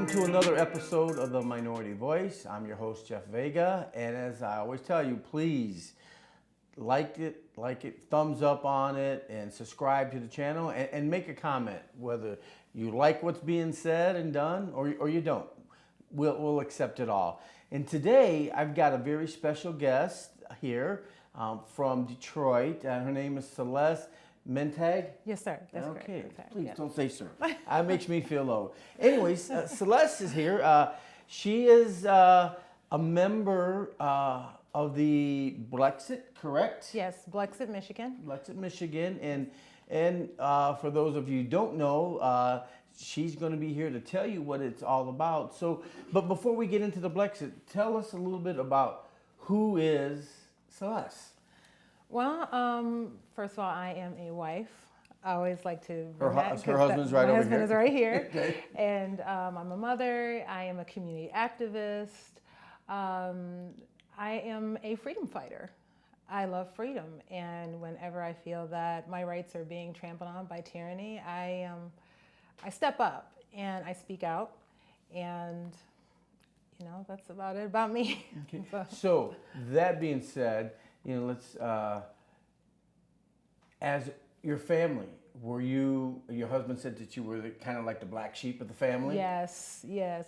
Welcome to another episode of The Minority Voice. I'm your host, Jeff Vega, and as I always tell you, please like it, thumbs up on it, and subscribe to the channel, and make a comment, whether you like what's being said and done or you don't. We'll accept it all. And today, I've got a very special guest here from Detroit. Her name is Celeste Mentag? Yes, sir. That's okay. correct. Please Yes. don't say sir. That makes me feel low. Anyways, Celeste is here. She is a member of the Blexit, correct? Yes, Blexit, Michigan. Blexit, Michigan. And for those of you who don't know, she's going to be here to tell you what it's all about. So, but before we get into the Blexit, tell us a little bit about who is Celeste. Well, first of all, I am a wife. I always like to. Her husband's right over here. My husband is right here. Okay. And I'm a mother. I am a community activist. I am a freedom fighter. I love freedom, and whenever I feel that my rights are being trampled on by tyranny, I step up and I speak out, and that's about it about me. Okay. So that being said, let's as your family, your husband said that you were kind of like the black sheep of the family? Yes,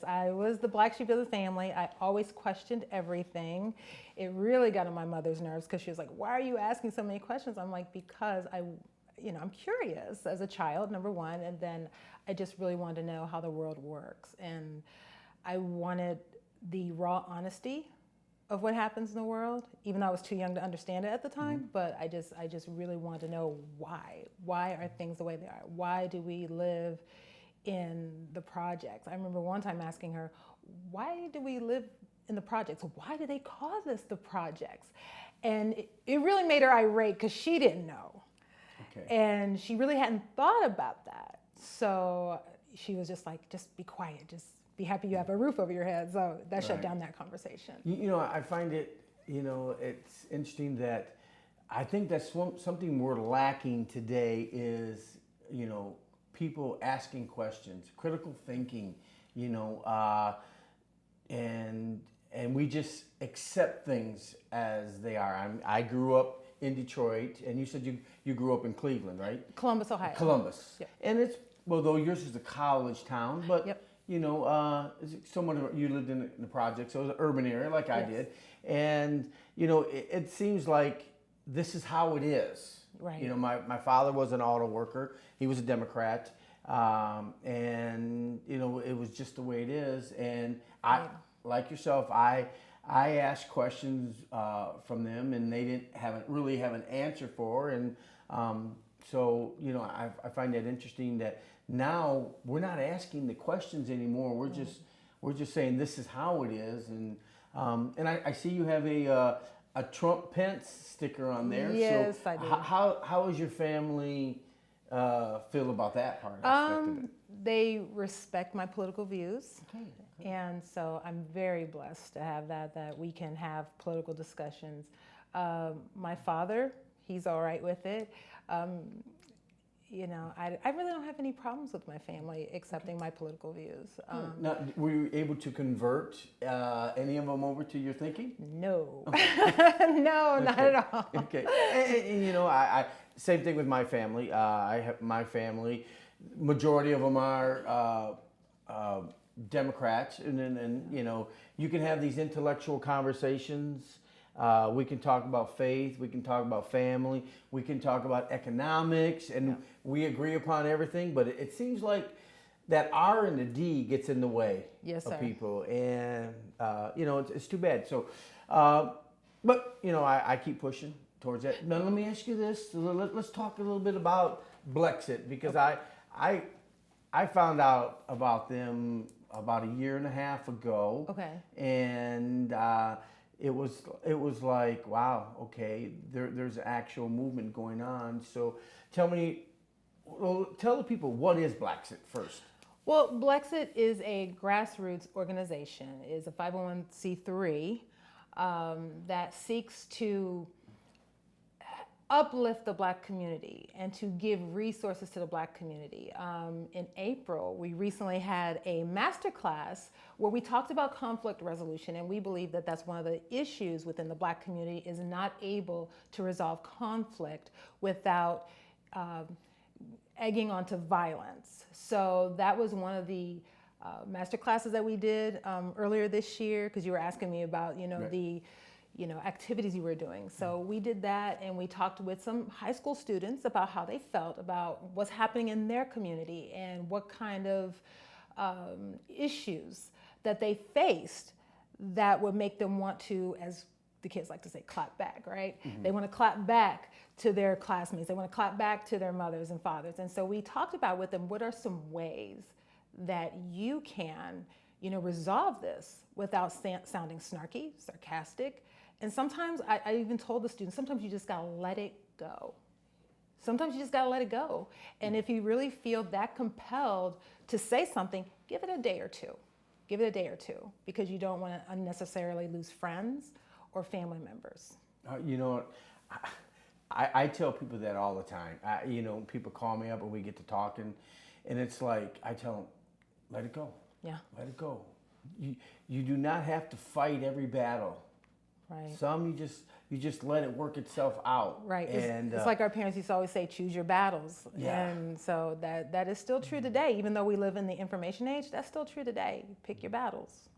I was the black sheep of the family. I always questioned everything. It really got on my mother's nerves because she was like, "Why are you asking so many questions?" I'm like, "Because I'm curious as a child, number one, and then I just really wanted to know how the world works, and I wanted the raw honesty of what happens in the world, even though I was too young to understand it at the time. Mm-hmm. But I just really wanted to know why. Why are things the way they are? Why do we live in the projects? I remember one time asking her, "Why do we live in the projects? Why do they call this the projects?" And it really made her irate because she didn't know. Okay. And she really hadn't thought about that. So she was just like, "Just be quiet, just be happy you have a roof over your head." So that shut down that conversation. I find it, it's interesting that I think that's something we're lacking today is, people asking questions, critical thinking, and we just accept things as they are. I grew up in Detroit, and you said you grew up in Cleveland, right? Columbus, Ohio. Columbus. Yep. And though yours is a college town, but yep. Someone you lived in the project, so it was an urban area like I did, and it seems like this is how it is. Right. My father was an auto worker. He was a Democrat, and it was just the way it is. And I, like yourself, I asked questions from them, and they didn't really have an answer for. And so I find that interesting that. Now we're not asking the questions anymore. We're just saying this is how it is, and I see you have a Trump Pence sticker on there. Yes, so I do. How does your family feel about that part aspect of it? They respect my political views, okay. And so I'm very blessed to have that we can have political discussions. My father, he's all right with it. I really don't have any problems with my family accepting my political views. Now, were you able to convert any of them over to your thinking? No. Okay. No, not at all. Okay. And I same thing with my family. I have my family. Majority of them are Democrats, and you can have these intellectual conversations. We can talk about faith, we can talk about family, we can talk about economics, and we agree upon everything, but it seems like that R and the D gets in the way of people, and it's too bad. So, but I keep pushing towards that. Now let me ask you this, let's talk a little bit about Blexit, because I found out about them about a year and a half ago. Okay. And it was like, wow, okay, there's actual movement going on. So tell the people, what is Blexit first? Well, Blexit is a grassroots organization. It is a 501c3 that seeks to uplift the Black community and to give resources to the Black community. In April, we recently had a masterclass where we talked about conflict resolution, and we believe that that's one of the issues within the Black community is not able to resolve conflict without egging onto violence. So that was one of the master classes that we did earlier this year, because you were asking me about, Right. the activities you were doing. So we did that, and we talked with some high school students about how they felt about what's happening in their community and what kind of issues that they faced that would make them want to, as the kids like to say, clap back, right? They want to clap back to their classmates. They want to clap back to their mothers and fathers. And so we talked about with them, what are some ways that you can, resolve this without sounding snarky, sarcastic. And sometimes I even told the students, sometimes you just gotta let it go. Sometimes you just gotta let it go. And if you really feel that compelled to say something, give it a day or two. Give it a day or two, because you don't want to unnecessarily lose friends or family members. You know what? I tell people that all the time. People call me up and we get to talking, and it's like I tell them, let it go. Yeah. Let it go. You do not have to fight every battle. Right. Some you just let it work itself out. Right. And it's like our parents used to always say, choose your battles. Yeah. And so that is still true today. Even though we live in the information age, that's still true today. Pick your battles.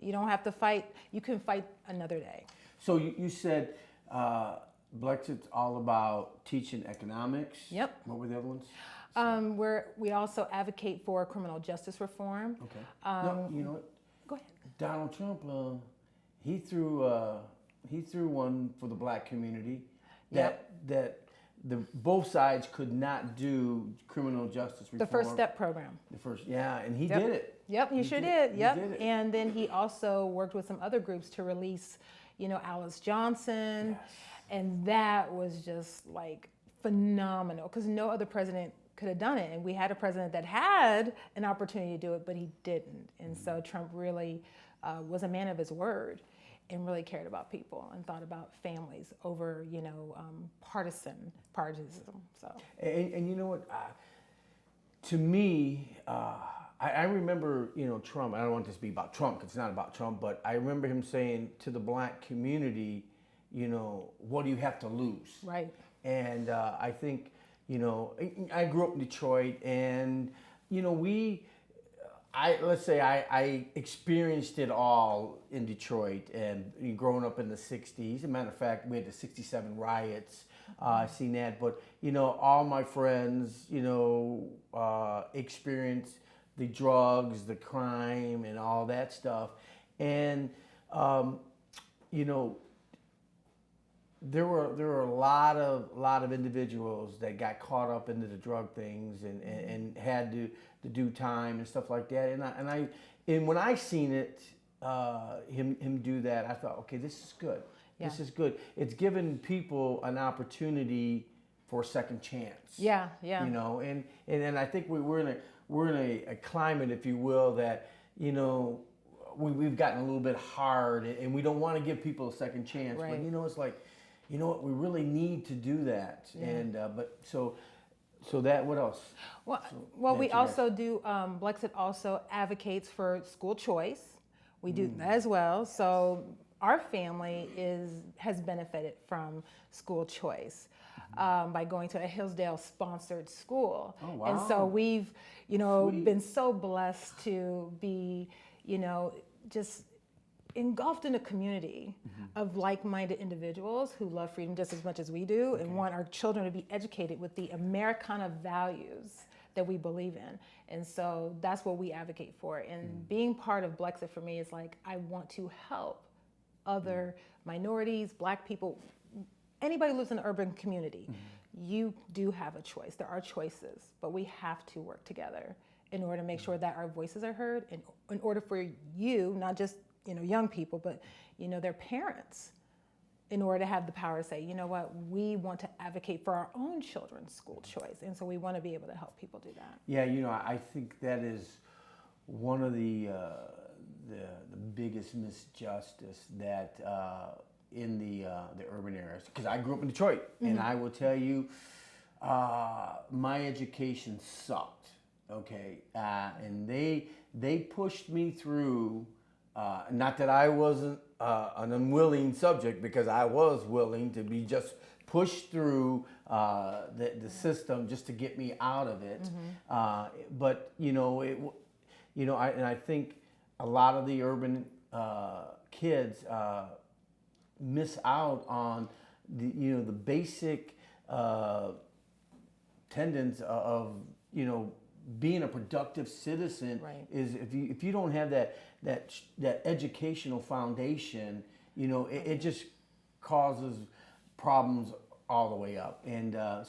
You don't have to fight. You can fight another day. So you said Blexit's all about teaching economics. Yep. What were the other ones? We also advocate for criminal justice reform. Okay. No, you know what? Go ahead. Donald Trump, he threw one for the Black community that both sides could not do criminal justice reform. The First Step program. And he Yep. did it. Yep, he sure did. did. Yep. He did it. And then he also worked with some other groups to release, Alice Johnson. Yes. And that was just like phenomenal, because no other president could have done it. And we had a president that had an opportunity to do it, but he didn't. And so Trump really was a man of his word and really cared about people and thought about families over, partisanship. So. And you know what? To me, I remember, Trump. I don't want this to be about Trump, because it's not about Trump. But I remember him saying to the Black community, what do you have to lose? Right. And I think, I grew up in Detroit, and I experienced it all in Detroit, and growing up in the '60s. As a matter of fact, we had the '67 riots. I seen that, but all my friends, experienced the drugs, the crime, and all that stuff, and there were a lot of individuals that got caught up into the drug things and had to do time and stuff like that. And when I seen it, him do that, I thought, okay, this is good. Yeah. This is good. It's giving people an opportunity for a second chance. Yeah, yeah. And I think we're in a climate, if you will, that we've gotten a little bit hard, and we don't want to give people a second chance. Right. But it's like, you know what, we really need to do that. Yeah. And so that, what else? Well, we also do, Blexit also advocates for school choice. We do that as well. So our family has benefited from school choice by going to a Hillsdale sponsored school. Oh, wow. And so we've, Sweet. been so blessed to be, just engulfed in a community of like-minded individuals who love freedom just as much as we do, and want our children to be educated with the Americana values that we believe in. And so that's what we advocate for. And being part of Blexit for me is like, I want to help other minorities, Black people, anybody who lives in an urban community. You do have a choice. There are choices, but we have to work together in order to make sure that our voices are heard, and in order for you, not just young people, but their parents, in order to have the power to say, you know what, we want to advocate for our own children's school choice, and so we want to be able to help people do that. Yeah, I think that is one of the biggest misjustice that in the urban areas, because I grew up in Detroit, and I will tell you, my education sucked. Okay, and they pushed me through. Not that I wasn't an unwilling subject, because I was willing to be just pushed through the system just to get me out of it. But I think a lot of the urban kids miss out on the basic tenets of being a productive citizen. Right. Is if you don't have that educational foundation, it just causes problems all the way up. And I'm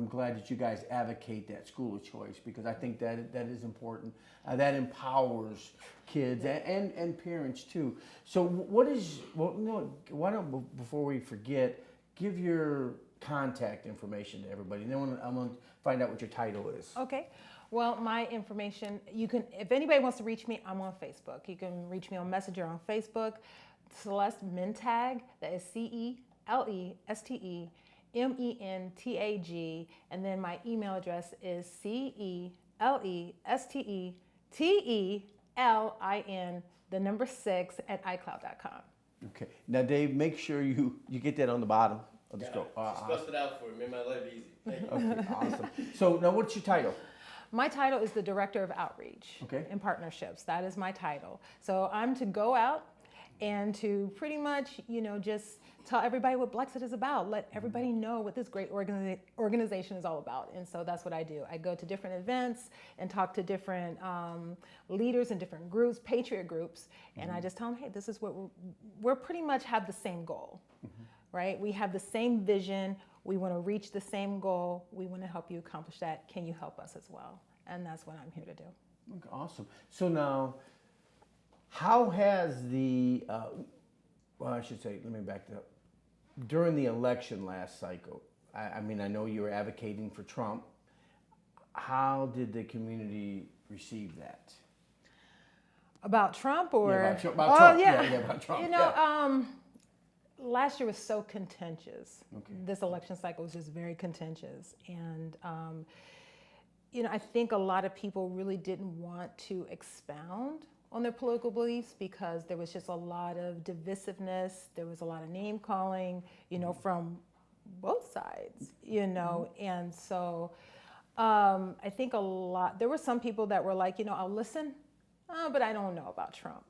glad that you guys advocate that school of choice, because I think that is important. That empowers kids and parents too. So why don't, before we forget, give your contact information to everybody, and then I'm going to find out what your title is. Okay. Well, my information, you can, if anybody wants to reach me, I'm on Facebook. You can reach me on Messenger on Facebook, Celeste Mentag, that is CelesteMentag, and then my email address is CelesteTelin6@iCloud.com. Okay. Now, Dave, make sure you get that on the bottom of the scroll. Just bust it out for me. Made my life easy. Thank you. Okay, awesome. So now, what's your title? My title is the Director of Outreach and Partnerships. That is my title. So I'm to go out and to pretty much, just tell everybody what Blexit is about. Let everybody know what this great organization is all about. And so that's what I do. I go to different events and talk to different leaders in different groups, patriot groups, and I just tell them, hey, this is what we're pretty much have the same goal, right? We have the same vision. We want to reach the same goal. We want to help you accomplish that. Can you help us as well? And that's what I'm here to do. Okay, awesome. So now, how has I should say, let me back that up. During the election last cycle, I know you were advocating for Trump. How did the community receive that? About Trump or? Yeah, about Trump. Yeah. Yeah, about Trump. Last year was so contentious. Okay. This election cycle was just very contentious. And, I think a lot of people really didn't want to expound on their political beliefs, because there was just a lot of divisiveness. There was a lot of name calling, from both sides, and so I think there were some people that were like, I'll listen, but I don't know about Trump.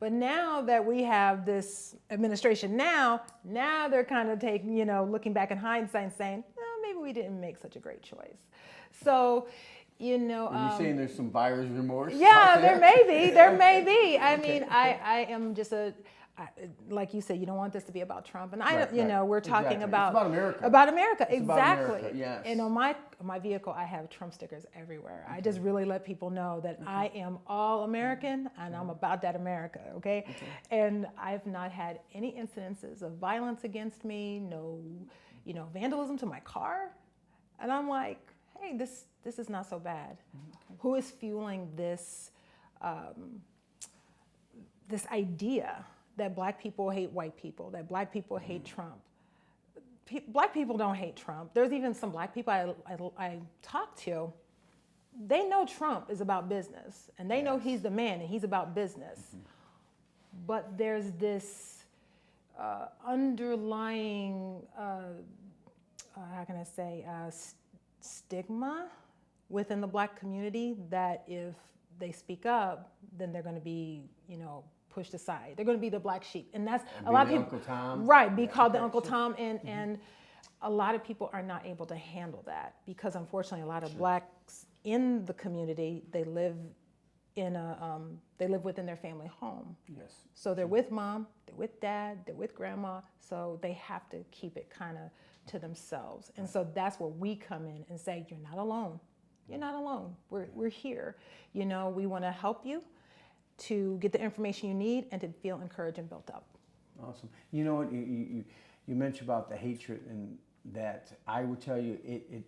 But now that we have this administration now they're kind of taking, looking back in hindsight and saying, maybe we didn't make such a great choice. So, Are you saying there's some buyer's remorse? Yeah, there may be. I mean, I am just like you said, you don't want this to be about Trump, and we're talking about America. About America, it's exactly. About America, yes. And on my vehicle, I have Trump stickers everywhere. I just really let people know that I am all American and I'm about that America. Okay, and I've not had any incidences of violence against me. No, vandalism to my car, and I'm like, hey, this is not so bad. Who is fueling this this idea that black people hate white people, that black people hate Trump? Black people don't hate Trump. There's even some black people I talk to. They know Trump is about business, and they know he's the man and he's about business. But there's this underlying, how can I say, stigma within the black community that if they speak up, then they're going to be, pushed aside. They're going to be the black sheep, and that's a lot of people. Uncle Tom. Right, be called the Uncle Tom, and a lot of people are not able to handle that, because unfortunately, a lot of blacks in the community, they live within their family home. Yes. So they're with mom, they're with dad, they're with grandma, so they have to keep it kind of to themselves. And so that's where we come in and say, you're not alone. You're not alone. We're here. We want to help you to get the information you need and to feel encouraged and built up. Awesome. You know what, you mentioned about the hatred, and that I would tell you, it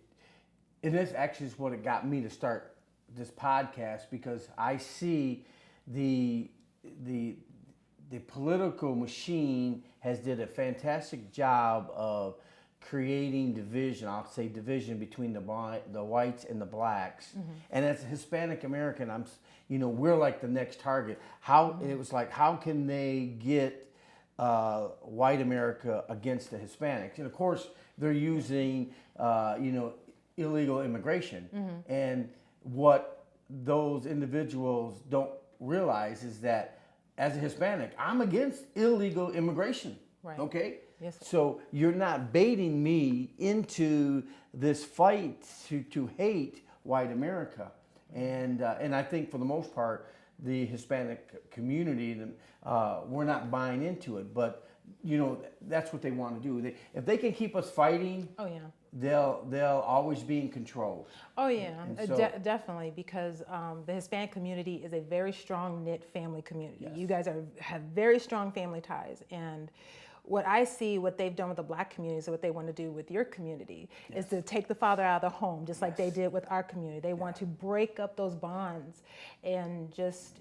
is actually what it got me to start this podcast, because I see the the political machine has did a fantastic job of creating division. I'll say division between the whites and the blacks. And as a Hispanic American, we're like the next target. It was like, how can they get white America against the Hispanics? And of course, they're using illegal immigration. And what those individuals don't realize is that as a Hispanic, I'm against illegal immigration. Right. Okay? Yes, sir. So you're not baiting me into this fight to hate white America. And I think for the most part, the Hispanic community, we're not buying into it. But, that's what they want to do. If they can keep us fighting, Oh, yeah. they'll always be in control. Oh yeah, And so- definitely, because the Hispanic community is a very strong knit family community. Yes. You guys have very strong family ties, and what I see, what they've done with the Black community, so what they want to do with your community is to take the father out of the home, just like they did with our community. They want to break up those bonds and just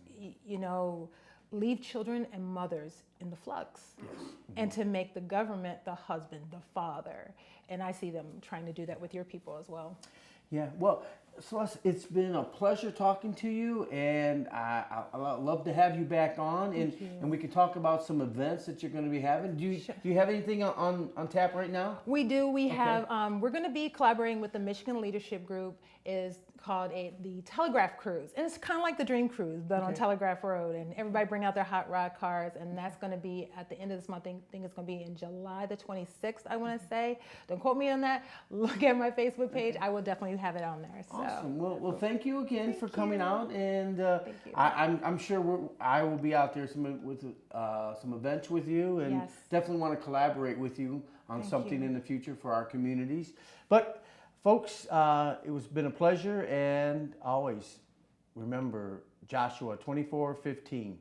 leave children and mothers in the flux, and to make the government the husband, the father. And I see them trying to do that with your people as well. Yeah, well, Celeste, it's been a pleasure talking to you, and I'd love to have you back on, and we can talk about some events that you're going to be having. Do you have anything on tap right now? We do. We have. We're going to be collaborating with the Michigan Leadership Group. Is called the Telegraph Cruise, and it's kind of like the Dream Cruise, but on Telegraph Road. And everybody bring out their hot rod cars, and that's going to be at the end of this month. I think it's going to be in July the 26th. I want to say. Don't quote me on that. Look at my Facebook page. I will definitely have it on there. So. Awesome. Well, thank you again for coming out, and Thank you. I'm sure I will be out there with some events with you, and Yes. definitely want to collaborate with you on Thank something you. in the future for our communities. But folks, it's been a pleasure, and always remember Joshua 24:15.